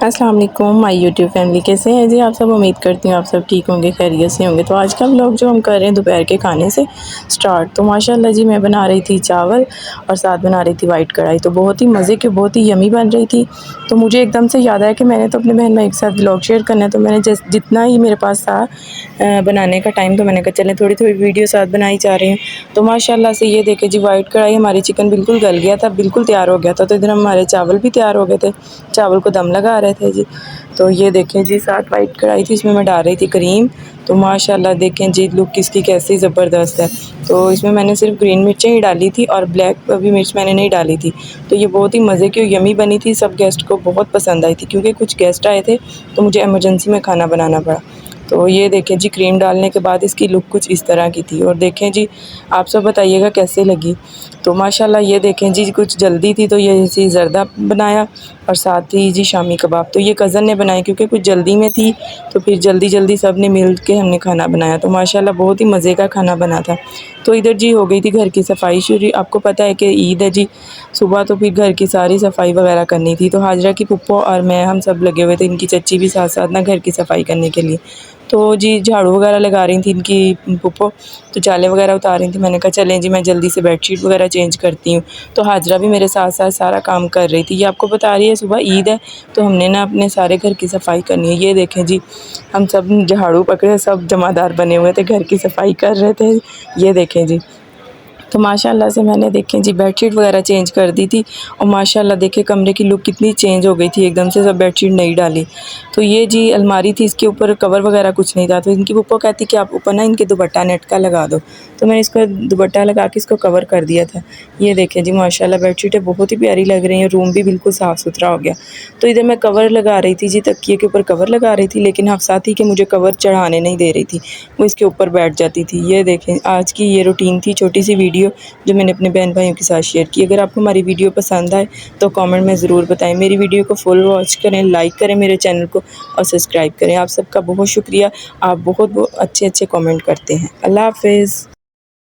अस्सलाम वालेकुम my YouTube family, कैसे हैं जी आप सब। उम्मीद करती हूँ आप सब ठीक होंगे, खैरियत से होंगे। तो आज का व्लॉग जो हम कर रहे हैं दोपहर के खाने से स्टार्ट। तो माशाल्लाह जी मैं बना रही थी चावल और साथ बना रही थी वाइट कढ़ाई। तो बहुत ही मज़े की, बहुत ही यमी बन रही थी। तो मुझे एकदम से याद आया कि मैंने तो अपने बहन भाई के साथ व्लॉग शेयर करना है। तो मैंने जितना ही मेरे पास था बनाने का टाइम, तो मैंने कहा चलें थोड़ी थोड़ी वीडियो साथ बनाई जा रही हैं। तो माशाल्लाह से ये देखे जी वाइट कढ़ाई, हमारी चिकन बिल्कुल गल गया था, बिल्कुल तैयार हो गया था। तो इधर हमारे चावल भी तैयार हो गए थे, चावल को दम लगा रहे थे जी। तो ये देखें जी साथ वाइट कढ़ाई थी, इसमें मैं डाल रही थी क्रीम। तो माशाल्लाह देखें जी लुक इसकी कैसी ज़बरदस्त है। तो इसमें मैंने सिर्फ ग्रीन मिर्चें ही डाली थी और ब्लैक भी मिर्च मैंने नहीं डाली थी। तो ये बहुत ही मज़े की और यमी बनी थी, सब गेस्ट को बहुत पसंद आई थी। क्योंकि कुछ गेस्ट आए थे तो मुझे इमरजेंसी में खाना बनाना पड़ा। तो ये देखें जी क्रीम डालने के बाद इसकी लुक कुछ इस तरह की थी। और देखें जी आप सब बताइएगा कैसे लगी। तो माशाल्लाह ये देखें जी कुछ जल्दी थी तो ये इसी ज़र्दा बनाया और साथ ही जी शामी कबाब। तो ये कज़न ने बनाए क्योंकि कुछ जल्दी में थी, तो फिर जल्दी जल्दी सब ने मिल के हमने खाना बनाया। तो माशाल्लाह बहुत ही मज़े का खाना बना था। तो इधर जी हो गई थी घर की सफाई शुरू। आपको पता है कि ईद है जी, सुबह तो फिर घर की सारी सफाई वगैरह करनी थी। तो हाजरा की पुप्पो और मैं हम सब लगे हुए थे, इनकी चच्ची भी साथ साथ ना घर की सफाई करने के लिए। तो जी झाड़ू वगैरह लगा रही थी इनकी पुप्पो, तो जाले वगैरह उतार रही थी। मैंने कहा चलें जी मैं जल्दी से बेडशीट वगैरह चेंज करती हूँ। तो हाजरा भी मेरे साथ साथ सारा काम कर रही थी। ये आपको बता रही है सुबह ईद है तो हमने ना अपने सारे घर की सफाई करनी है। ये देखें जी हम सब झाड़ू पकड़े, सब जमादार बने हुए थे, घर की सफाई कर रहे थे। ये देखें जी तो माशाल्लाह से मैंने देखें जी बेडशीट वगैरह चेंज कर दी थी। और माशाल्लाह देखें कमरे की लुक कितनी चेंज हो गई थी एकदम से, सब बेडशीट नहीं डाली। तो ये जी अलमारी थी, इसके ऊपर कवर वगैरह कुछ नहीं था। तो इनकी पप्पो कहती कि आप ऊपर ना इनके दुपट्टा नेट का लगा दो। तो मैंने इसको दुपट्टा लगा के इसको कवर कर दिया था। ये देखें जी माशाल्लाह बेडशीटें बहुत ही प्यारी लग रही हैं, रूम भी बिल्कुल साफ़ सुथरा हो गया। तो इधर मैं कवर लगा रही थी जी, तकिए के ऊपर कवर लगा रही थी, लेकिन हफ्सा थी कि मुझे कवर चढ़ाने नहीं दे रही थी, वो इसके ऊपर बैठ जाती थी। ये देखें आज की ये रूटीन थी, छोटी सी वीडियो जो मैंने अपने बहन भाइयों के साथ शेयर की। अगर आपको हमारी वीडियो पसंद आए तो कमेंट में ज़रूर बताएं। मेरी वीडियो को फुल वॉच करें, लाइक करें मेरे चैनल को और सब्सक्राइब करें। आप सबका बहुत शुक्रिया, आप बहुत बहुत अच्छे अच्छे कमेंट करते हैं। अल्लाह हाफ़िज़।